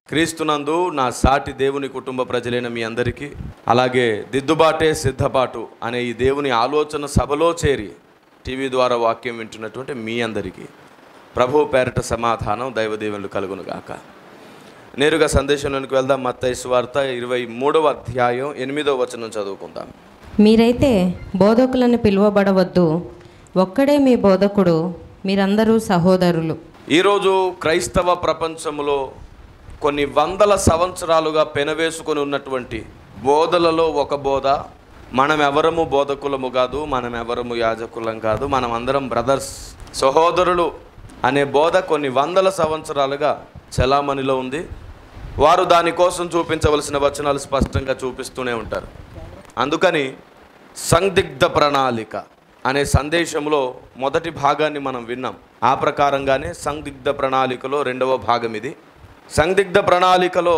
క్రీస్తునందు నా సాటి దేవుని కుటుంబ ప్రజలైన మీ అందరికీ, అలాగే దిద్దుబాటే సిద్ధపాటు అనే ఈ దేవుని ఆలోచన సభలో చేరి టీవీ ద్వారా వాక్యం వింటున్నటువంటి మీ అందరికీ ప్రభువు పేరట సమాధానం దైవదీవెనలు కలుగునుగాక. నేరుగా సందేశంలోనికి వెళ్దాం. మత్తయి సువార్త 23వ అధ్యాయం 8వ వచనం చదువుకుందాం. మీరైతే బోధకులను పిలువబడవద్దు, ఒక్కడే మీ బోధకుడు, మీరందరూ సహోదరులు. ఈరోజు క్రైస్తవ ప్రపంచంలో కొన్ని వందల సంవత్సరాలుగా పెనవేసుకొని ఉన్నటువంటి బోధలలో ఒక బోధ, మనమెవరము బోధకులము కాదు, మనమెవరము యాజకులం కాదు, మనం అందరం బ్రదర్స్, సహోదరులు అనే బోధ కొన్ని వందల సంవత్సరాలుగా చలామణిలో ఉంది. వారు దానికోసం చూపించవలసిన వచనాలు స్పష్టంగా చూపిస్తూనే ఉంటారు. అందుకని సందిగ్ధ ప్రణాళిక అనే సందేశంలో మొదటి భాగాన్ని మనం విన్నాం. ఆ ప్రకారంగానే సందిగ్ధ ప్రణాళికలో రెండవ భాగం ఇది. సందిగ్ధ ప్రణాళికలో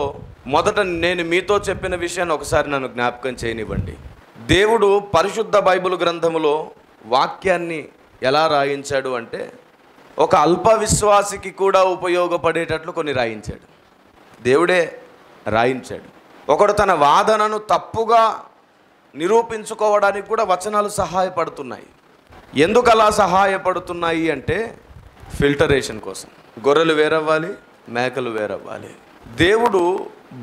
మొదట నేను మీతో చెప్పిన విషయాన్ని ఒకసారి నన్ను జ్ఞాపకం చేయనివ్వండి. దేవుడు పరిశుద్ధ బైబిల్ గ్రంథములో వాక్యాన్ని ఎలా రాయించాడు అంటే, ఒక అల్ప విశ్వాసికి కూడా ఉపయోగపడేటట్లు కొన్ని రాయించాడు. దేవుడే రాయించాడు. ఒకడు తన వాదనను తప్పుగా నిరూపించుకోవడానికి కూడా వచనాలు సహాయపడుతున్నాయి. ఎందుకు అలా సహాయపడుతున్నాయి అంటే, ఫిల్టరేషన్ కోసం. గొర్రెలు వేరవ్వాలి, మేకలు వేరవ్వాలి. దేవుడు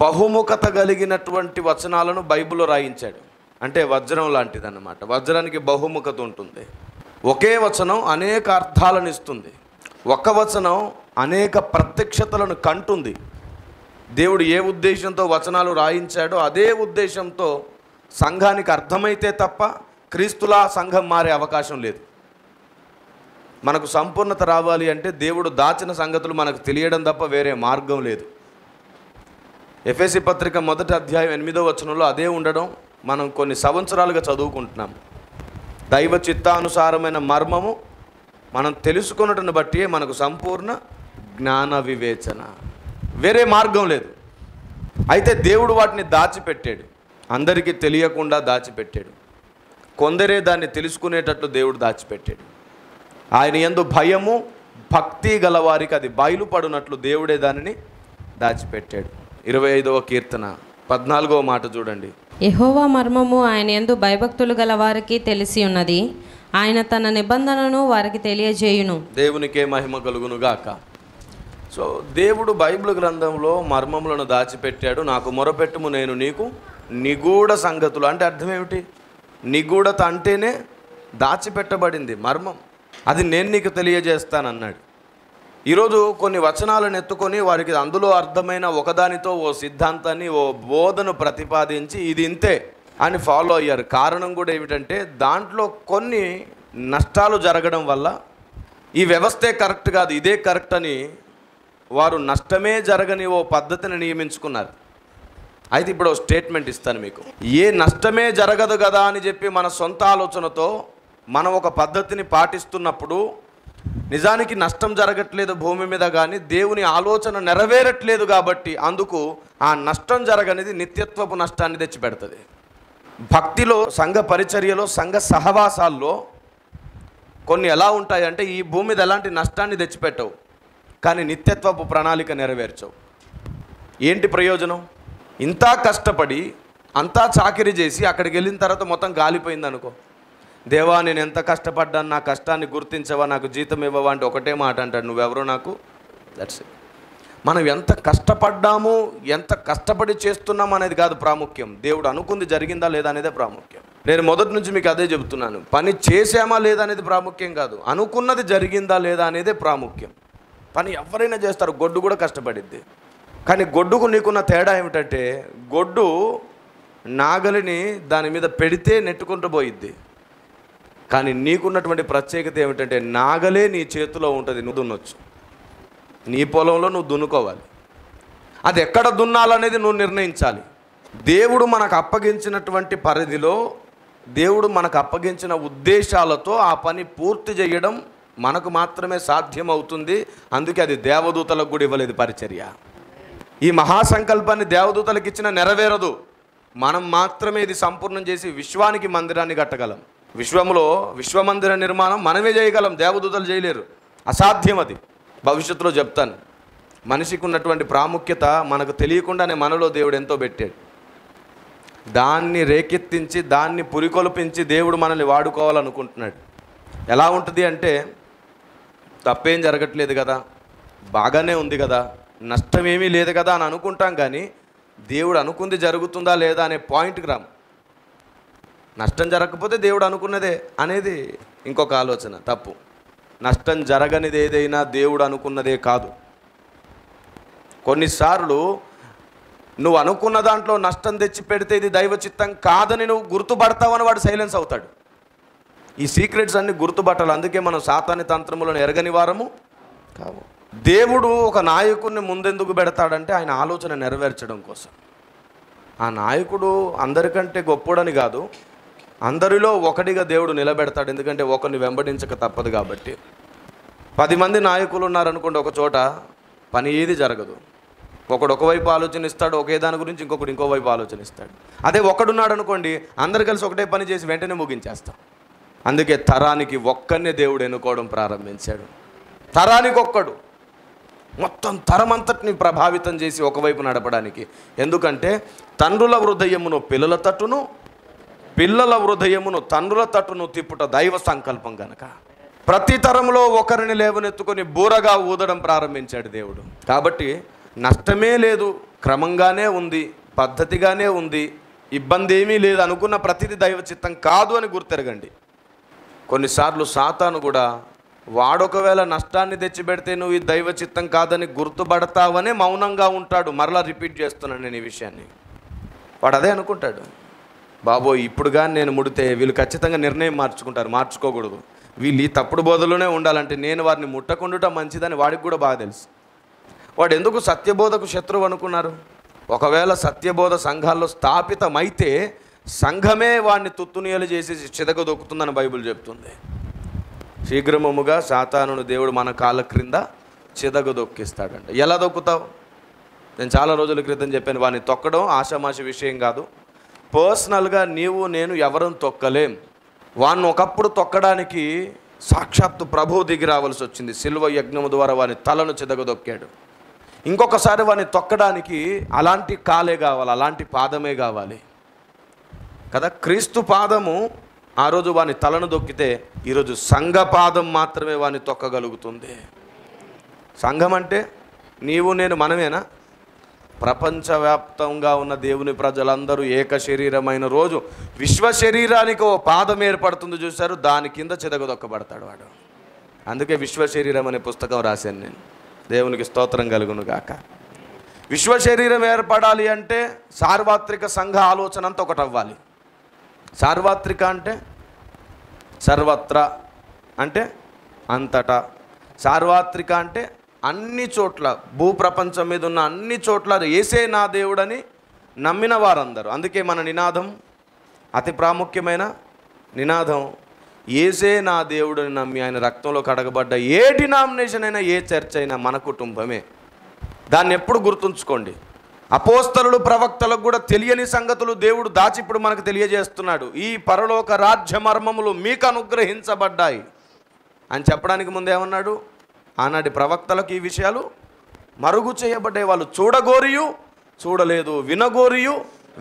బహుముఖత కలిగినటువంటి వచనాలను బైబిల్లో రాయించాడు. అంటే వజ్రం లాంటిది అన్నమాట. వజ్రానికి బహుముఖత ఉంటుంది. ఒకే వచనం అనేక అర్థాలను ఇస్తుంది. ఒక వచనం అనేక ప్రత్యక్షతలను కంటుంది. దేవుడు ఏ ఉద్దేశంతో వచనాలు రాయించాడో అదే ఉద్దేశంతో సంఘానికి అర్థమైతే తప్ప క్రీస్తులా సంఘం మారే అవకాశం లేదు. మనకు సంపూర్ణత రావాలి అంటే దేవుడు దాచిన సంగతులు మనకు తెలియడం తప్ప వేరే మార్గం లేదు. ఎఫెసీ పత్రిక 1వ అధ్యాయం 8వ వచనంలో అదే ఉండడం మనం కొన్ని సంవత్సరాలుగా చదువుకుంటున్నాం. దైవ చిత్తానుసారమైన మర్మము మనం తెలుసుకున్నట్టుని బట్టి మనకు సంపూర్ణ జ్ఞాన వివేచన, వేరే మార్గం లేదు. అయితే దేవుడు వాటిని దాచిపెట్టాడు, అందరికీ తెలియకుండా దాచిపెట్టాడు. కొందరే దాన్ని తెలుసుకునేటట్లు దేవుడు దాచిపెట్టాడు. ఆయన యందు భయము భక్తి గలవారికి అది బయలుపడినట్లు దేవుడే దానిని దాచిపెట్టాడు. 25వ కీర్తన 14వ మాట చూడండి. యెహోవా మర్మము ఆయన యందు భయభక్తులు గల వారికి తెలిసి ఉన్నది, ఆయన తన నిబంధనను వారికి తెలియజేయును. దేవునికే మహిమ కలుగునుగాక. సో దేవుడు బైబిల్ గ్రంథంలో మర్మములను దాచిపెట్టాడు. నాకు మొరపెట్టుము నేను నీకు నిగూఢ సంగతులు అంటే అర్థం ఏమిటి? నిగూఢత అంటేనే దాచిపెట్టబడింది మర్మం. అది నేను నీకు తెలియజేస్తానన్నాడు. ఈరోజు కొన్ని వచనాలను ఎత్తుకొని వారికి అందులో అర్థమైన ఒకదానితో ఓ సిద్ధాంతాన్ని, ఓ బోధను ప్రతిపాదించి ఇది ఇంతే అని ఫాలో అయ్యారు. కారణం కూడా ఏమిటంటే, దాంట్లో కొన్ని నష్టాలు జరగడం వల్ల ఈ వ్యవస్థే కరెక్ట్ కాదు, ఇదే కరెక్ట్ అని వారు నష్టమే జరగని ఓ పద్ధతిని నియమించుకున్నారు. అయితే ఇప్పుడు స్టేట్మెంట్ ఇస్తాను మీకు. ఏ నష్టమే జరగదు కదా అని చెప్పి మన సొంత ఆలోచనతో మనం ఒక పద్ధతిని పాటిస్తున్నప్పుడు నిజానికి నష్టం జరగట్లేదు భూమి మీద, కానీ దేవుని ఆలోచన నెరవేరట్లేదు. కాబట్టి అందుకు ఆ నష్టం జరగనిది నిత్యత్వపు నష్టాన్ని తెచ్చిపెడుతుంది. భక్తిలో, సంఘ పరిచర్యలో, సంఘ సహవాసాల్లో కొన్ని ఎలా ఉంటాయంటే, ఈ భూమి మీద ఎలాంటి నష్టాన్ని తెచ్చిపెట్టవు, కానీ నిత్యత్వపు ప్రణాళిక నెరవేర్చవు. ఏంటి ప్రయోజనం? ఇంత కష్టపడి అంతా చాకిరీ చేసి అక్కడికి వెళ్ళిన తర్వాత మొత్తం గాలిపోయింది అనుకో. దేవా నేను ఎంత కష్టపడ్డాను, నా కష్టాన్ని గుర్తించవా, నాకు జీతం ఇవ్వవా అంటే ఒకటే మాట అంటాడు, నువ్వెవరో నాకు. That's it. మనం ఎంత కష్టపడ్డాము, ఎంత కష్టపడి చేస్తున్నాం అనేది కాదు ప్రాముఖ్యం. దేవుడు అనుకుంది జరిగిందా లేదా అనేదే ప్రాముఖ్యం. నేను మొదటి నుంచి మీకు అదే చెబుతున్నాను. పని చేసామా లేదా అనేది ప్రాముఖ్యం కాదు, అనుకున్నది జరిగిందా లేదా అనేదే ప్రాముఖ్యం. పని ఎవరైనా చేస్తారు, గొడ్డు కూడా కష్టపడిద్ది. కానీ గొడ్డుకు నీకున్న తేడా ఏమిటంటే, గొడ్డు నాగలిని దాని మీద పెడితే నెట్టుకుంటూ పోయిద్ది. కానీ నీకున్నటువంటి ప్రత్యేకత ఏమిటంటే నాగలే నీ చేతిలో ఉంటుంది, నువ్వు దున్నొచ్చు. నీ పొలంలో నువ్వు దున్నుకోవాలి. అది ఎక్కడ దున్నాలనేది నువ్వు నిర్ణయించాలి. దేవుడు మనకు అప్పగించినటువంటి పరిధిలో, దేవుడు మనకు అప్పగించిన ఉద్దేశాలతో ఆ పని పూర్తి చేయడం మనకు మాత్రమే సాధ్యమవుతుంది. అందుకే అది దేవదూతలకు కూడా ఇవ్వలేదు పరిచర్య. ఈ మహాసంకల్పాన్ని దేవదూతలకు ఇచ్చిన నెరవేరదు. మనం మాత్రమే ఇది సంపూర్ణం చేసి విశ్వానికి మందిరాన్ని కట్టగలం. విశ్వంలో విశ్వమందిర నిర్మాణం మనమే చేయగలం, దేవదూతలు చేయలేరు. అసాధ్యం అది. భవిష్యత్తులో చెప్తాను. మనిషికి ఉన్నటువంటి ప్రాముఖ్యత మనకు తెలియకుండానే మనలో దేవుడు ఎంతో పెట్టాడు. దాన్ని రేకెత్తించి దాన్ని పురికొల్పించి దేవుడు మనల్ని వాడుకోవాలనుకుంటున్నాడు. ఎలా ఉంటుంది అంటే, తప్పేం జరగట్లేదు కదా, బాగానే ఉంది కదా, నష్టమేమీ లేదు కదా అని అనుకుంటాం. కానీ దేవుడు అనుకుంది జరుగుతుందా లేదా అనే పాయింట్కి రాము. నష్టం జరగకపోతే దేవుడు అనుకున్నదే అనేది ఇంకొక ఆలోచన, తప్పు. నష్టం జరగనిది ఏదైనా దేవుడు అనుకున్నదే కాదు. కొన్నిసార్లు నువ్వు అనుకున్న దాంట్లో నష్టం తెచ్చి పెడితే ఇది దైవ చిత్తం కాదని నువ్వు గుర్తుపడతావని వాడు సైలెన్స్ అవుతాడు. ఈ సీక్రెట్స్ అన్ని గుర్తుపట్టాలి. అందుకే మనం సాతాని తంత్రములను ఎరగని వారము కావు. దేవుడు ఒక నాయకుడిని ముందెందుకు పెడతాడంటే ఆయన ఆలోచన నెరవేర్చడం కోసం. ఆ నాయకుడు అందరికంటే గొప్పడని కాదు, అందరిలో ఒకటిగా దేవుడు నిలబెడతాడు. ఎందుకంటే ఒకరిని వెంబడించక తప్పదు కాబట్టి. 10 మంది నాయకులు ఉన్నారనుకోండి, ఒక చోట పని ఏది జరగదు. ఒకడు ఒకవైపు ఆలోచనిస్తాడు ఒకే దాని గురించి, ఇంకొకడు ఇంకోవైపు ఆలోచనిస్తాడు. అదే ఒకడున్నాడు అనుకోండి, అందరు కలిసి ఒకటే పని చేసి వెంటనే ముగించేస్తాం. అందుకే తరానికి ఒక్కనే దేవుడు ఎన్నుకోవడం ప్రారంభించాడు. తరానికి ఒక్కడు మొత్తం తరమంతటిని ప్రభావితం చేసి ఒకవైపు నడపడానికి. ఎందుకంటే తండ్రుల హృదయమును పిల్లల తట్టును, పిల్లల హృదయమును తండ్రుల తట్టును తిప్పుట దైవ సంకల్పం కనుక ప్రతి తరంలో ఒకరిని లేవనెత్తుకొని బూరగా ఊదడం ప్రారంభించాడు దేవుడు. కాబట్టి నష్టమే లేదు, క్రమంగానే ఉంది, పద్ధతిగానే ఉంది, ఇబ్బంది ఏమీ లేదు. అనుకున్న ప్రతిదీ దైవ చిత్తం కాదు అని గుర్తెరగండి. కొన్నిసార్లు సాతాను కూడా వాడొకవేళ నష్టాన్ని తెచ్చిపెడితే నువ్వు ఈ దైవ చిత్తం కాదని గుర్తుపడతావనే మౌనంగా ఉంటాడు. మరలా రిపీట్ చేస్తున్నాను నేను ఈ విషయాన్ని. వాడు అదే అనుకుంటాడు, బాబోయ్ ఇప్పుడు కానీ నేను ముడితే వీళ్ళు ఖచ్చితంగా నిర్ణయం మార్చుకుంటారు, మార్చుకోకూడదు, వీళ్ళు ఈ తప్పుడు బోధలోనే ఉండాలంటే నేను వారిని ముట్టకుండుట మంచిదని వాడికి కూడా బాగా తెలుసు. వాడు ఎందుకు సత్యబోధకు శత్రువు అనుకున్నారు? ఒకవేళ సత్యబోధ సంఘాల్లో స్థాపితమైతే సంఘమే వాడిని తుత్తునియలు చేసి చితకదొక్కుతుందని బైబిల్ చెప్తుంది. శీఘ్రముగా సాతానును దేవుడు మన కాళ్ళ క్రింద చితకదొక్కిస్తాడంట. ఎలా దొక్కుతావు? నేను చాలా రోజుల క్రితం చెప్పాను, వాడిని తొక్కడం ఆషామాషి విషయం కాదు. పర్సనల్గా నీవు నేను ఎవరిని తొక్కలేం. వాడిని ఒకప్పుడు తొక్కడానికి సాక్షాత్తు ప్రభువు దిగి రావాల్సి వచ్చింది. సిలువ యజ్ఞము ద్వారా వాని తలను చితకదొక్కాడు. ఇంకొకసారి వాడిని తొక్కడానికి అలాంటి కాలే కావాలి, అలాంటి పాదమే కావాలి కదా. క్రీస్తు పాదము ఆ రోజు వాని తలను దొక్కితే ఈరోజు సంఘ పాదం మాత్రమే వాని తొక్కగలుగుతుంది. సంఘం అంటే నీవు నేను మనమేనా? ప్రపంచవ్యాప్తంగా ఉన్న దేవుని ప్రజలందరూ ఏక శరీరమైన రోజు విశ్వ శరీరానికి ఓ పాదం ఏర్పడుతుంది చూశారు, దాని కింద చితకదొక్కబడతాడు వాడు. అందుకే విశ్వ శరీరం అనే పుస్తకం రాశాను నేను. దేవునికి స్తోత్రం కలుగును గాక. విశ్వ శరీరం ఏర్పడాలి అంటే సార్వత్రిక సంఘ ఆలోచన అంతా ఒకటి అవ్వాలి. సార్వత్రిక అంటే సర్వత్రా, అంటే అంతటా. సార్వత్రిక అంటే అన్ని చోట్ల, భూప్రపంచం మీద ఉన్న అన్ని చోట్ల యేసే నా దేవుడని నమ్మిన వారందరూ. అందుకే మన నినాదం, అతి ప్రాముఖ్యమైన నినాదం, యేసే నా దేవుడని నమ్మి ఆయన రక్తంలో కడగబడ్డ ఏ డినామినేషన్ అయినా, ఏ చర్చ్ అయినా మన కుటుంబమే. దాన్ని ఎప్పుడు గుర్తుంచుకోండి. అపోస్తలులు ప్రవక్తలకు కూడా తెలియని సంగతులు దేవుడు దాచి ఇప్పుడు మనకు తెలియజేస్తున్నాడు. ఈ పరలోక రాజ్య మర్మములు మీకు అనుగ్రహించబడ్డాయి అని చెప్పడానికి ముందేమన్నాడు? ఆనాటి ప్రవక్తలకు ఈ విషయాలు మరుగు చేయబడ్డాయి. వాళ్ళు చూడగోరియు చూడలేదు, వినగోరియు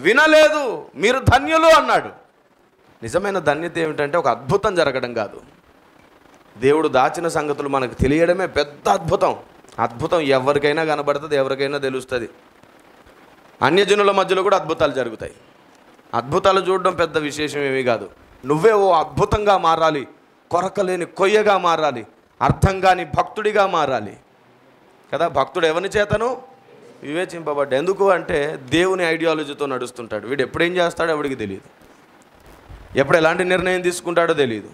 వినలేదు, మీరు ధన్యులు అన్నాడు. నిజమైన ధన్యత ఏమిటంటే ఒక అద్భుతం జరగడం కాదు, దేవుడు దాచిన సంగతులు మనకు తెలియడమే పెద్ద అద్భుతం. అద్భుతం ఎవరికైనా కనబడుతుంది, ఎవరికైనా తెలుస్తుంది. అన్యజనుల మధ్యలో కూడా అద్భుతాలు జరుగుతాయి. అద్భుతాలు చూడడం పెద్ద విశేషం ఏమీ కాదు. నువ్వే ఓ అద్భుతంగా మారాలి, కొరకలేని కొయ్యగా మారాలి, అర్థం కాని భక్తుడిగా మారాలి కదా. భక్తుడు ఎవరి చేతను? వివేచింపబడ్డా. ఎందుకు అంటే దేవుని ఐడియాలజీతో నడుస్తుంటాడు. వీడు ఎప్పుడేం చేస్తాడో ఎవడికి తెలియదు, ఎప్పుడు ఎలాంటి నిర్ణయం తీసుకుంటాడో తెలియదు,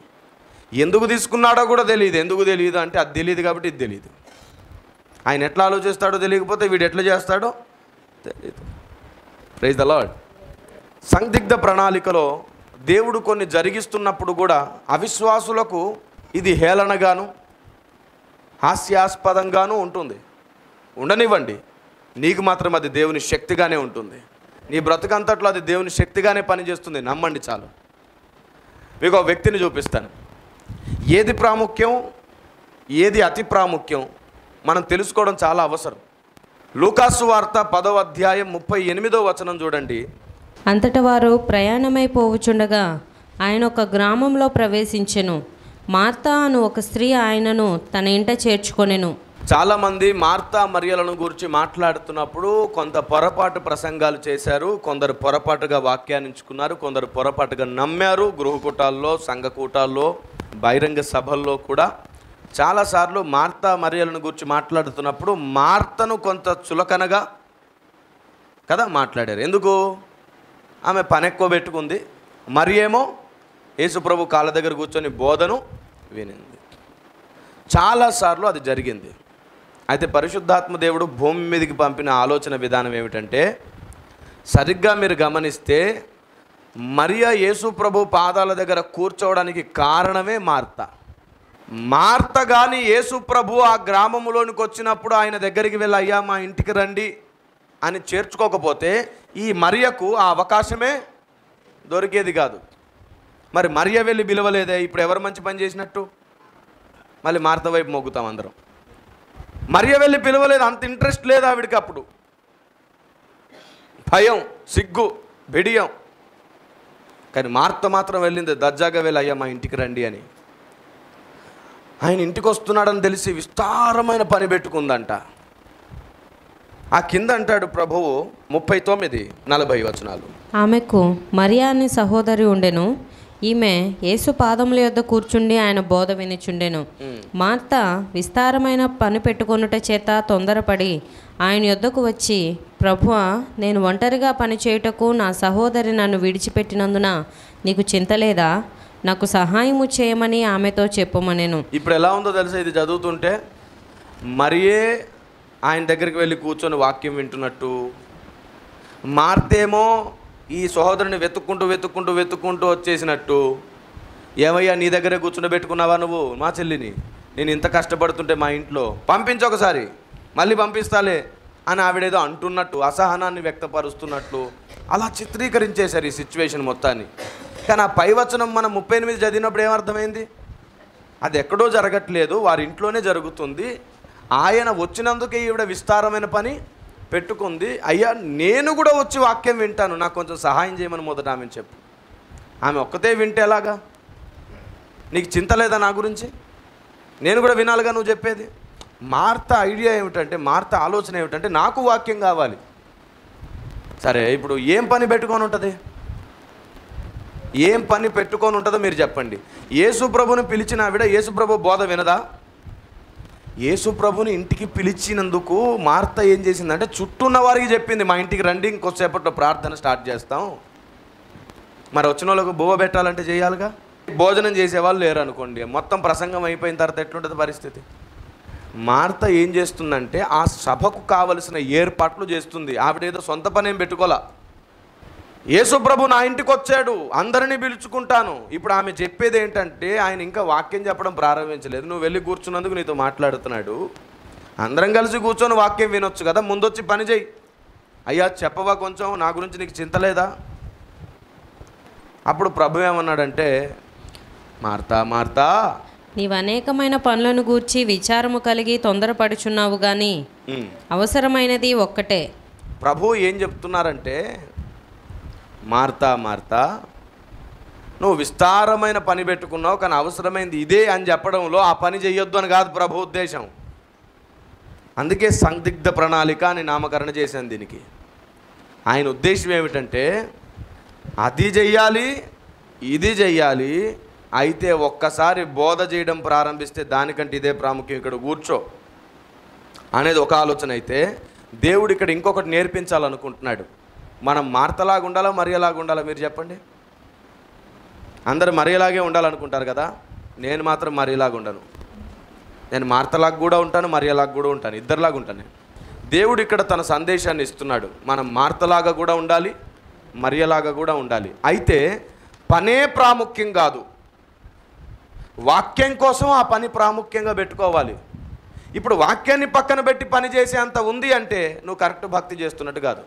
ఎందుకు తీసుకున్నాడో కూడా తెలియదు. ఎందుకు తెలియదు అంటే అది తెలియదు కాబట్టి ఇది తెలియదు. ఆయన ఎట్లా ఆలోచిస్తాడో తెలియకపోతే వీడు ఎట్లా చేస్తాడో తెలియదు. Praise the lord. సందిగ్ధ ప్రణాళికలో దేవుడు కొన్ని జరిగిస్తున్నప్పుడు కూడా అవిశ్వాసులకు ఇది హేళనగాను హాస్యాస్పదంగాను ఉంటుంది. ఉండనివ్వండి, నీకు మాత్రం అది దేవుని శక్తిగానే ఉంటుంది. నీ బ్రతుకంతట్లో అది దేవుని శక్తిగానే పనిచేస్తుంది. నమ్మండి చాలు. మీకు ఒక వ్యక్తిని చూపిస్తాను. ఏది ప్రాముఖ్యం, ఏది అతి ప్రాముఖ్యం మనం తెలుసుకోవడం చాలా అవసరం. లూకాసు వార్త 10వ అధ్యాయం 38వ వచనం చూడండి. అంతట వారు ప్రయాణమైపోవుచుండగా ఆయన ఒక గ్రామంలో ప్రవేశించెను. మార్తా అను ఒక స్త్రీ ఆయనను తన ఇంట చేర్చుకొనెను. చాలామంది మార్తా మరియలను గురించి మాట్లాడుతున్నప్పుడు కొంత పొరపాటు ప్రసంగాలు చేశారు. కొందరు పొరపాటుగా వ్యాఖ్యానించుకున్నారు, కొందరు పొరపాటుగా నమ్మారు. గృహకూటాల్లో, సంఘకూటాల్లో, బహిరంగ సభల్లో కూడా చాలాసార్లు మార్తా మరియలను గురించి మాట్లాడుతున్నప్పుడు మార్తను కొంత చులకనగా కదా మాట్లాడారు. ఎందుకు? ఆమె పని ఎక్కువ పెట్టుకుంది, మరి ఏమో యేసుప్రభు కాళ్ళ దగ్గర కూర్చొని బోధను వినింది. చాలాసార్లు అది జరిగింది. అయితే పరిశుద్ధాత్మ దేవుడు భూమి మీదకి పంపిన ఆలోచన విధానం ఏమిటంటే, సరిగ్గా మీరు గమనిస్తే మరియా యేసుప్రభు పాదాల దగ్గర కూర్చోవడానికి కారణమే మార్త కానీ యేసుప్రభు ఆ గ్రామంలోనికి వచ్చినప్పుడు ఆయన దగ్గరికి వెళ్ళి అయ్యా మా ఇంటికి రండి అని చేర్చుకోకపోతే ఈ మరియకు ఆ అవకాశమే దొరికేది కాదు. మరి మరియ వెళ్ళి పిలవలేదే, ఇప్పుడు ఎవరు మంచి పని చేసినట్టు? మళ్ళీ మార్త వైపు మొగ్గుతాం అందరం. మరియ వెళ్ళి పిలవలేదు, అంత ఇంట్రెస్ట్ లేదు ఆవిడికి. అప్పుడు భయం, సిగ్గు, బిడియం. కానీ మార్త మాత్రం వెళ్ళింది, దర్జాగా వెళ్ళి అయ్యా మా ఇంటికి రండి అని. ఆయన ఇంటికి వస్తున్నాడని తెలిసి విస్తారమైన పని పెట్టుకుందంట. ఆ కింద అంటాడు ప్రభువు 39-40 వచనాలు. ఆమెకు మరియా అనే సహోదరి ఉండెను. ఈమె యేసు పాదముల యొద్ద కూర్చుండి ఆయన బోధ వినిచుండెను. మార్త విస్తారమైన పని పెట్టుకొనుట చేత తొందరపడి ఆయన యొద్దకు వచ్చి, ప్రభువా, నేను ఒంటరిగా పని చేయుటకు నా సహోదరి నన్ను విడిచిపెట్టినందున నీకు చింతలేదా? నాకు సహాయము చేయమని ఆమెతో చెప్పమనెను. ఇప్పుడు ఎలా ఉందో తెలుసా? ఇది చదువుతుంటే మరియే ఆయన దగ్గరికి వెళ్ళి కూర్చొని వాక్యం వింటున్నట్టు, మార్తేమో ఈ సహోదరుని వెతుక్కుంటూ వచ్చేసినట్టు. ఏమయ్యా నీ దగ్గరే కూర్చుండబెట్టుకున్నావా నువ్వు మా చెల్లిని? నేను ఇంత కష్టపడుతుంటే మా ఇంట్లో పంపించొకసారి, మళ్ళీ పంపిస్తాలే అని ఆవిడేదో అంటున్నట్టు, అసహనాన్ని వ్యక్తపరుస్తున్నట్లు అలా చిత్రీకరించేశారు ఈ సిచ్యువేషన్ మొత్తాన్ని. కానీ ఆ పై వచనం మనం 38 చదివినప్పుడు ఏమర్థమైంది? అది ఎక్కడో జరగట్లేదు, వారి ఇంట్లోనే జరుగుతుంది. ఆయన వచ్చినందుకే ఈవిడ విస్తారమైన పని పెట్టుకుంది. అయ్యా నేను కూడా వచ్చి వాక్యం వింటాను, నాకు కొంచెం సహాయం చేయమని మొదట ఆమెను చెప్పు. ఆమె ఒక్కతే వింటే ఎలాగా? నీకు చింత లేదా నా గురించి? నేను కూడా వినాలిగా నువ్వు చెప్పేది. మార్త ఐడియా ఏమిటంటే, మార్త ఆలోచన ఏమిటంటే, నాకు వాక్యం కావాలి. సరే, ఇప్పుడు ఏం పని పెట్టుకొని ఉంటుంది? ఏం పని పెట్టుకొని ఉంటుందో మీరు చెప్పండి. యేసుప్రభుని పిలిచిన ఆవిడ యేసుప్రభు బోధ వినదా? యేసుప్రభుని ఇంటికి పిలిచినందుకు మార్త ఏం చేసిందంటే చుట్టూ ఉన్న వారికి చెప్పింది, మా ఇంటికి రండి, ఇంకొద్దిసేపట్లో ప్రార్థన స్టార్ట్ చేస్తాం. మరి వచ్చిన వాళ్ళకు బువ్వ పెట్టాలంటే చేయాలిగా. భోజనం చేసేవాళ్ళు లేరు అనుకోండి, మొత్తం ప్రసంగం అయిపోయిన తర్వాత ఎట్లుంటుంది పరిస్థితి? మార్త ఏం చేస్తుందంటే ఆ సభకు కావలసిన ఏర్పాట్లు చేస్తుంది. ఆవిడేదో సొంత పని ఏం పెట్టుకోలే. యేసుప్రభు నా ఇంటికి వచ్చాడు, అందరినీ పిలుచుకుంటాను. ఇప్పుడు ఆమె చెప్పేది ఏంటంటే, ఆయన ఇంకా వాక్యం చెప్పడం ప్రారంభించలేదు, నువ్వు వెళ్ళి కూర్చున్నందుకు నీతో మాట్లాడుతున్నాడు, అందరం కలిసి కూర్చొని వాక్యం వినొచ్చు కదా, ముందొచ్చి పని చేయి. అయ్యా చెప్పవా కొంచెం, నా గురించి నీకు చింతలేదా? అప్పుడు ప్రభు ఏమన్నాడంటే, మార్తా మార్తా, నీవు అనేకమైన పనులను గూర్చి విచారము కలిగి తొందరపడుచున్నావు కానీ అవసరమైనది ఒక్కటే. ప్రభు ఏం చెప్తున్నారంటే, మార్తా మార్తా, నువ్వు విస్తారమైన పని పెట్టుకున్నావు కానీ అవసరమైంది ఇదే అని చెప్పడంలో ఆ పని చెయ్యొద్దు అని కాదు ప్రభు ఉద్దేశం. అందుకే సందిగ్ధ ప్రణాళిక అని నామకరణ చేశాను దీనికి. ఆయన ఉద్దేశం ఏమిటంటే, అది చెయ్యాలి, ఇది చెయ్యాలి, అయితే ఒక్కసారి బోధ చేయడం ప్రారంభిస్తే దానికంటే ఇదే ప్రాముఖ్యం, ఇక్కడ కూర్చో అనేది ఒక ఆలోచన. అయితే దేవుడు ఇక్కడ ఇంకొకటి నేర్పించాలనుకుంటున్నాడు. మనం మార్తలాగా ఉండాలా, మరియలాగా ఉండాలా? మీరు చెప్పండి. అందరు మరియలాగే ఉండాలనుకుంటారు కదా. నేను మాత్రం మరియలాగా ఉండను. నేను మార్తలాగా కూడా ఉంటాను, మరియలాగా కూడా ఉంటాను, ఇద్దరిలాగా ఉంటాను నేను. దేవుడు ఇక్కడ తన సందేశాన్ని ఇస్తున్నాడు. మనం మార్తలాగా కూడా ఉండాలి, మరియలాగా కూడా ఉండాలి. అయితే పనే ప్రాముఖ్యం కాదు, వాక్యం కోసం ఆ పని ప్రాముఖ్యంగా పెట్టుకోవాలి. ఇప్పుడు వాక్యాన్ని పక్కన పెట్టి పని చేసే అంత ఉంది అంటే నువ్వు కరెక్ట్ భక్తి చేస్తున్నట్టు కాదు.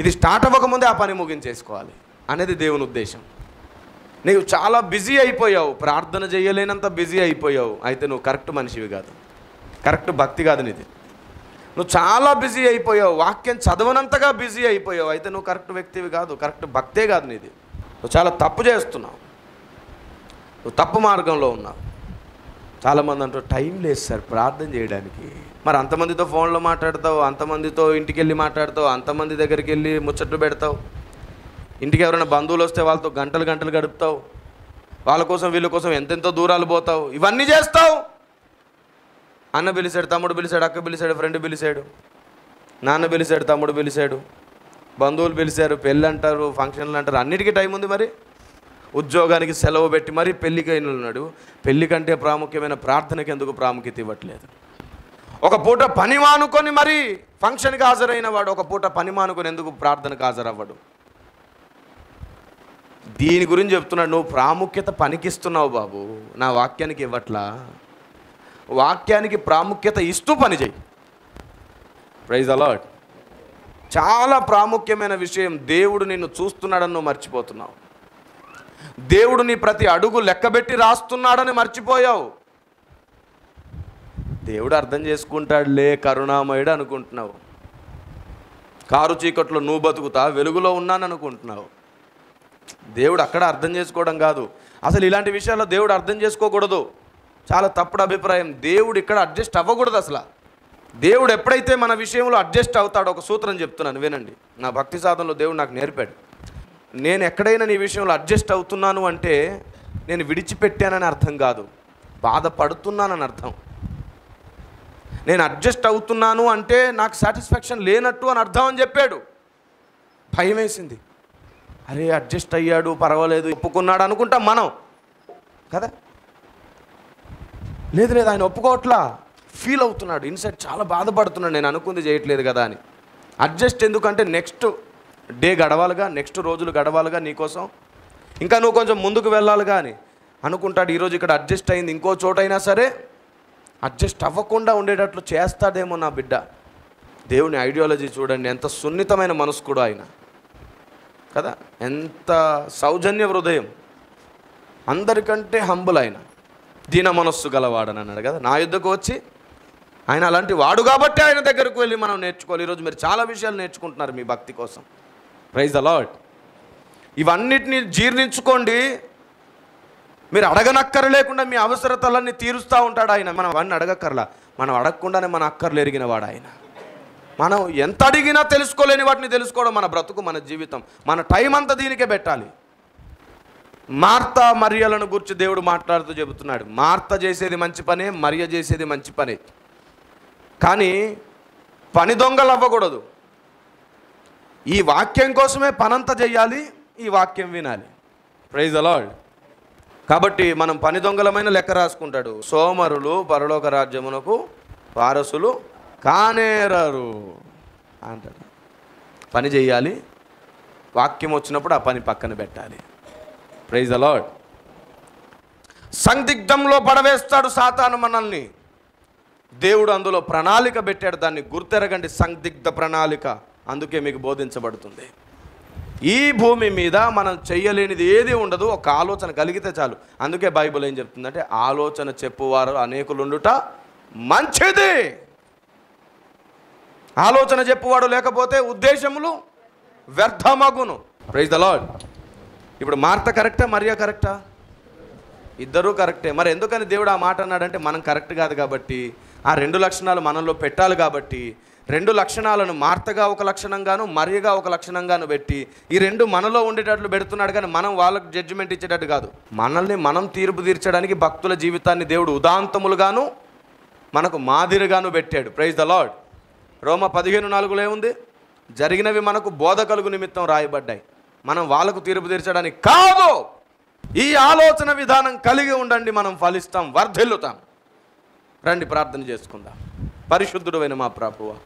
ఇది స్టార్ట్ అవ్వకముందే ఆ పని ముగించేసుకోవాలి అనేది దేవుని ఉద్దేశం. నీవు చాలా బిజీ అయిపోయావు, ప్రార్థన చేయలేనంత బిజీ అయిపోయావు, అయితే నువ్వు కరెక్ట్ మనిషివి కాదు, కరెక్ట్ భక్తి కాదు నీది. నువ్వు చాలా బిజీ అయిపోయావు, వాక్యం చదవనంతగా బిజీ అయిపోయావు, అయితే నువ్వు కరెక్ట్ వ్యక్తివి కాదు, కరెక్ట్ భక్తే కాదు నీది. నువ్వు చాలా తప్పు చేస్తున్నావు, నువ్వు తప్పు మార్గంలో ఉన్నావు. చాలామంది అంటారు టైం లేదు సార్ ప్రార్థన చేయడానికి. మరి అంతమందితో ఫోన్లో మాట్లాడతావు, అంతమందితో ఇంటికి వెళ్ళి మాట్లాడతావు, అంతమంది దగ్గరికి వెళ్ళి ముచ్చట్లు పెడతావు, ఇంటికి ఎవరైనా బంధువులు వస్తే వాళ్ళతో గంటలు గంటలు గడుపుతావు, వాళ్ళ కోసం వీళ్ళ కోసం ఎంతెంతో దూరాలు పోతావు, ఇవన్నీ చేస్తావు. అన్న పిలిచాడు, తమ్ముడు పిలిచాడు, అక్క పిలిచాడు, ఫ్రెండ్ పిలిచాడు, నాన్న పిలిచాడు, తమ్ముడు పిలిచాడు, బంధువులు పిలిచారు, పెళ్ళి అంటారు, ఫంక్షన్లు అంటారు, అన్నిటికీ టైం ఉంది. మరి ఉద్యోగానికి సెలవు పెట్టి మరీ పెళ్ళికి అయిన ఉన్నాడు. పెళ్ళి కంటే ప్రాముఖ్యమైన ప్రార్థనకి ఎందుకు ప్రాముఖ్యత ఇవ్వట్లేదు? ఒక పూట పని మానుకొని మరి ఫంక్షన్కి హాజరైన వాడు ఒక పూట పని మానుకొని ఎందుకు ప్రార్థనకు హాజరవ్వడు? దీని గురించి చెప్తున్నాడు. నువ్వు ప్రాముఖ్యత పనికిస్తున్నావు బాబు, నా వాక్యానికి ఇవ్వట్లా. వాక్యానికి ప్రాముఖ్యత ఇస్తూ పని చేయి. Praise the Lord. చాలా ప్రాముఖ్యమైన విషయం, దేవుడు నిన్ను చూస్తున్నాడని నువ్వు మర్చిపోతున్నావు. దేవుడు నీ ప్రతి అడుగు లెక్కబెట్టి రాస్తున్నాడని మర్చిపోయావు. దేవుడు అర్థం చేసుకుంటాడులే, కరుణామయుడు అనుకుంటున్నావు. కారు చీకట్లో నువ్వు బతుకుతా వెలుగులో ఉన్నాను అనుకుంటున్నావు. దేవుడు అక్కడ అర్థం చేసుకోవడం కాదు, అసలు ఇలాంటి విషయాల్లో దేవుడు అర్థం చేసుకోకూడదు. చాలా తప్పుడు అభిప్రాయం. దేవుడు ఇక్కడ అడ్జస్ట్ అవ్వకూడదు అసలు. దేవుడు ఎప్పుడైతే మన విషయంలో అడ్జస్ట్ అవుతాడో, ఒక సూత్రం చెప్తున్నాను వినండి, నా భక్తి సాధనలో దేవుడు నాకు నేర్పాడు. నేను ఎక్కడైనా నీ విషయంలో అడ్జస్ట్ అవుతున్నాను అంటే నేను విడిచిపెట్టానని అర్థం కాదు, బాధపడుతున్నానని అర్థం. నేను అడ్జస్ట్ అవుతున్నాను అంటే నాకు సాటిస్ఫాక్షన్ లేనట్టు అని అర్థం అని చెప్పాడు. భయం వేసింది, అరే అడ్జస్ట్ అయ్యాడు పర్వాలేదు ఒప్పుకున్నాడు అనుకుంటాం మనం కదా. లేదు లేదు, ఆయన ఒప్పుకోవట్లా, ఫీల్ అవుతున్నాడు, ఇన్సైడ్ చాలా బాధపడుతున్నాడు, నేను అనుకుంది చేయట్లేదు కదా అని. అడ్జస్ట్ ఎందుకంటే నెక్స్ట్ డే గడవాలిగా, నెక్స్ట్ రోజులు గడవాలిగా నీకోసం, ఇంకా నువ్వు కొంచెం ముందుకు వెళ్ళాలిగా అని అనుకుంటాడు. ఈరోజు ఇక్కడ అడ్జస్ట్ అయింది, ఇంకో చోటైనా సరే అడ్జస్ట్ అవ్వకుండా ఉండేటట్లు చేస్తాడేమో నా బిడ్డ. దేవుని ఐడియాలజీ చూడండి, ఎంత సున్నితమైన మనసు కూడా ఆయన కదా, ఎంత సౌజన్య హృదయం, అందరికంటే హంబుల్ ఆయన, దీన మనస్సు గలవాడని అన్నాడు కదా. నా యుద్ధకు వచ్చి ఆయన అలాంటి వాడు కాబట్టి ఆయన దగ్గరకు వెళ్ళి మనం నేర్చుకోవాలి. ఈరోజు మీరు చాలా విషయాలు నేర్చుకుంటున్నారు మీ భక్తి కోసం. Praise the Lord. ఇవన్నిటిని జీర్ణించుకోండి. మీరు అడగనక్కర లేకుండా మీ అవసరతలన్నీ తీరుస్తూ ఉంటాడు ఆయన. మనం అవన్నీ అడగక్కర్లా, మనం అడగకుండానే మన అక్కర్లు ఎరిగిన వాడు ఆయన. మనం ఎంత అడిగినా తెలుసుకోలేని వాటిని తెలుసుకోవడం మన బ్రతుకు, మన జీవితం, మన టైం అంతా దీనికే పెట్టాలి. మార్త మరియలను గురించి దేవుడు మాట్లాడుతూ చెబుతున్నాడు. మార్త చేసేది మంచి పనే, మరియ చేసేది మంచి పనే, కానీ పని దొంగలు అవ్వకూడదు. ఈ వాక్యం కోసమే పనంతా చెయ్యాలి, ఈ వాక్యం వినాలి. Praise the Lord. కాబట్టి మనం పని దొంగలమైన లెక్క రాసుకుంటాడు. సోమరులు పరలోక రాజ్యమునకు వారసులు కానేరరు అంటాడు. పని చెయ్యాలి, వాక్యం వచ్చినప్పుడు ఆ పని పక్కన పెట్టాలి. Praise the lord. సందిగ్ధంలో పడవేస్తాడు సాతాను మనల్ని. దేవుడు అందులో ప్రణాళిక పెట్టాడు, దాన్ని గుర్తెరగండి. సందిగ్ధ ప్రణాళిక అందుకే మీకు బోధించబడుతుంది. ఈ భూమి మీద మనం చెయ్యలేనిది ఏది ఉండదు, ఒక ఆలోచన కలిగితే చాలు. అందుకే బైబిల్ ఏం చెప్తుందంటే ఆలోచన చెప్పువారు అనేకులుండుట మంచిది. ఆలోచన చెప్పువాడు లేకపోతే ఉద్దేశములు వ్యర్థమగును. Praise the lord. ఇప్పుడు మార్త కరెక్టా, మరియా కరెక్టా? ఇద్దరూ కరెక్టే. మరి ఎందుకని దేవుడు ఆ మాట అన్నాడంటే మనం కరెక్ట్ కాదు కాబట్టి, ఆ రెండు లక్షణాలు మనలో పెట్టాలి కాబట్టి, రెండు లక్షణాలను మార్తగా ఒక లక్షణంగాను మరియగా ఒక లక్షణంగాను పెట్టి ఈ రెండు మనలో ఉండేటట్లు పెడుతున్నాడు. కానీ మనం వాళ్ళకు జడ్జిమెంట్ ఇచ్చేటట్టు కాదు, మనల్ని మనం తీర్పు తీర్చడానికి భక్తుల జీవితాన్ని దేవుడు ఉదాంతములుగాను మనకు మాదిరిగాను పెట్టాడు. Praise the Lord. రోమ 15:4 ఏముంది? జరిగినవి మనకు బోధ కలుగు నిమిత్తం రాయబడ్డాయి, మనం వాళ్ళకు తీర్పు తీర్చడానికి కాదు. ఈ ఆలోచన విధానం కలిగి ఉండండి, మనం ఫలిస్తాం, వర్ధిల్లుతాం. రండి ప్రార్థన చేసుకుందాం. పరిశుద్ధుడైన మా ప్రభువా,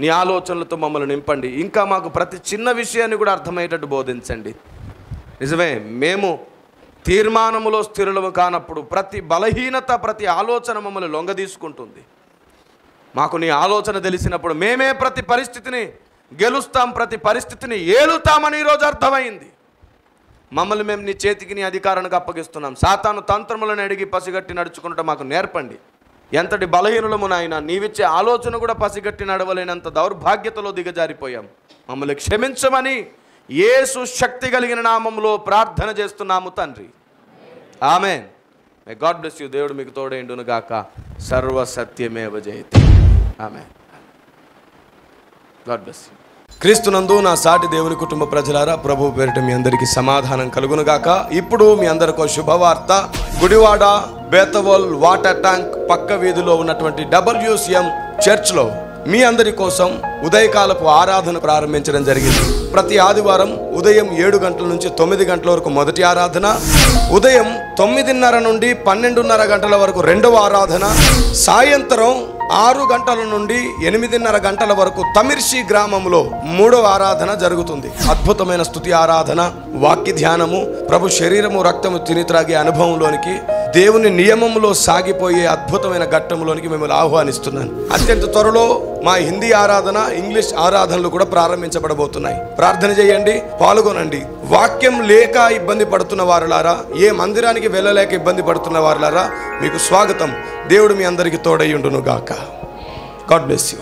నీ ఆలోచనలతో మమ్మల్ని నింపండి. ఇంకా మాకు ప్రతి చిన్న విషయాన్ని కూడా అర్థమయ్యేటట్టు బోధించండి. నిజమే, మేము తీర్మానములో స్థిరులము కానప్పుడు ప్రతి బలహీనత, ప్రతి ఆలోచన మమ్మల్ని లొంగ తీసుకుంటుంది. మాకు నీ ఆలోచన తెలిసినప్పుడు మేమే ప్రతి పరిస్థితిని గెలుస్తాం, ప్రతి పరిస్థితిని ఏలుతామని ఈరోజు అర్థమైంది. మమ్మల్ని మేము నీ చేతికి, నీ అధికారానికి అప్పగిస్తున్నాం. సాతాను తంత్రములను అడిగి పసిగట్టి నడుచుకుంటూ మాకు నేర్పండి. ఎంతటి బలహీనులము నాయన, నీవిచ్చే ఆలోచన కూడా పసిగట్టి నడవలేనంత దౌర్భాగ్యతలో దిగజారిపోయాం. మమ్మల్ని క్షమించమని యేసు శక్తి కలిగిన నామంలో ప్రార్థన చేస్తున్నాము తండ్రి. Amen. May God bless you. దేవుడు మీకు తోడైండును గాక. సర్వ సత్యమేవ జయతే. ఆమేన్. God bless you. క్రీస్తునందు నా సాటి దేవుని కుటుంబ ప్రజలారా, ప్రభు పేరిట మీ అందరికీ సమాధానం కలుగును గాక. ఇప్పుడు మీ అందరికీ శుభవార్త. గుడివాడ బేతవోల్ వాటర్ ట్యాంక్ పక్క వీధిలో ఉన్నటువంటి WCM చర్చ్లో మీ అందరి కోసం ఉదయకాలపు ఆరాధన ప్రారంభించడం జరిగింది. ప్రతి ఆదివారం ఉదయం 7 గంటల నుంచి 9 గంటల వరకు మొదటి ఆరాధన, ఉదయం 9:30 నుండి 12:30 గంటల వరకు రెండవ ఆరాధన, సాయంత్రం 6 గంటల నుండి 8:30 గంటల వరకు తమిర్షి గ్రామంలో మూడవ ఆరాధన జరుగుతుంది. అద్భుతమైన స్తుతి ఆరాధన, వాక్య ధ్యానము, ప్రభు శరీరము రక్తము తిని త్రాగే అనుభవంలోనికి, దేవుని నియమంలో సాగిపోయే అద్భుతమైన ఘట్టంలోనికి మిమ్మల్ని ఆహ్వానిస్తున్నాను. అత్యంత త్వరలో మా హిందీ ఆరాధన, ఇంగ్లీష్ ఆరాధనలు కూడా ప్రారంభించబడబోతున్నాయి. ప్రార్థన చేయండి, పాల్గొనండి. వాక్యం లేక ఇబ్బంది పడుతున్న వారులారా, ఏ మందిరానికి వెళ్ళలేక ఇబ్బంది పడుతున్న వారులారా, మీకు స్వాగతం. దేవుడు మీ అందరికీ తోడయ్యుండును గాక. God bless you.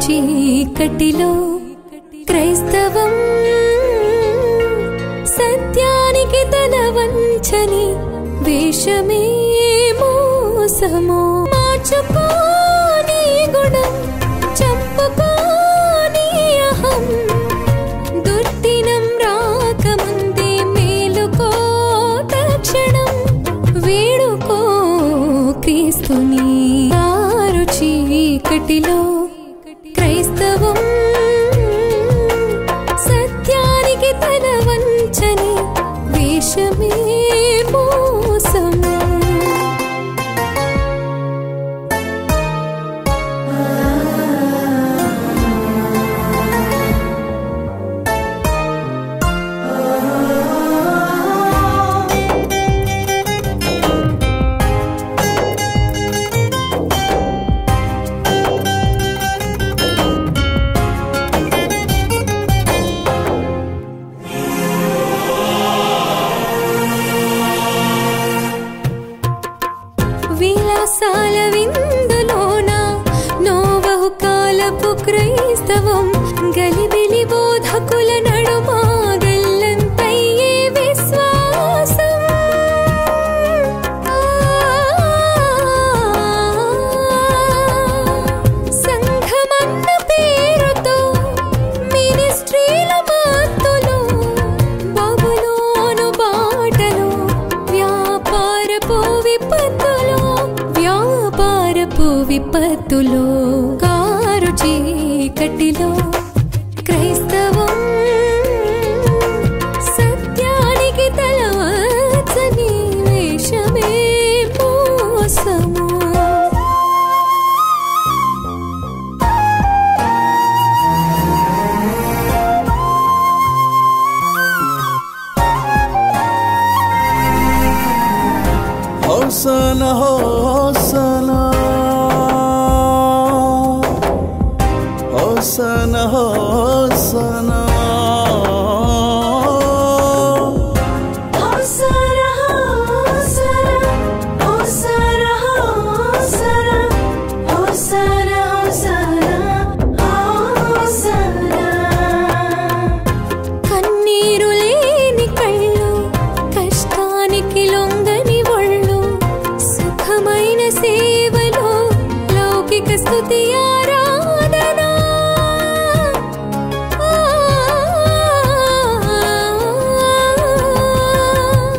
చీకటిలో క్రైస్తవం సత్యానికి తల వంచని వేషమే మోసము. మార్చుకోని గుణం, చంపుకోని అహం, దుర్దినం రాకముందే మేలుకో తక్షణం. వేడుకో క్రీస్తుని. కారు చీకటిలో క్రైస్తవం సత్యానికి తల వంచని వేషమే మోసము. మోసాల విందులోన నోవహు కాలపు క్రైస్తవం గలిబిలి బోధకుల నడుమా గల్లంతయ్యే విశ్వాసం. సంఘమన్న పేరుతో మినిస్ట్రీల మత్తులో బబులోను బాటలో వ్యాపారపు విపత్తులో కారు చీకటిలో క్రైస్తవం సత్యానికి తలవచ్చని వేషమే మోసము. హోసనా హోసనా హోసనా హోసనా కన్నీరు లేని కళ్ళు, కష్టానికి లొంగని ఒళ్ళు, సుఖమైన సేవలో లౌకిక స్తుతి ఆరాధన.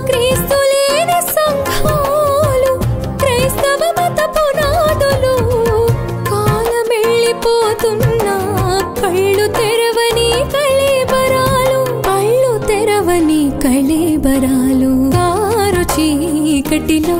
క్రీస్తు లేని సంఘాలు, క్రైస్తవ మత పునాదులు, కాలమెళ్ళిపోతున్నా కళ్ళు తెరవని కళేబరాలు, కళ్ళు తెరవని కళేబరాలు, కారు చీకటిలో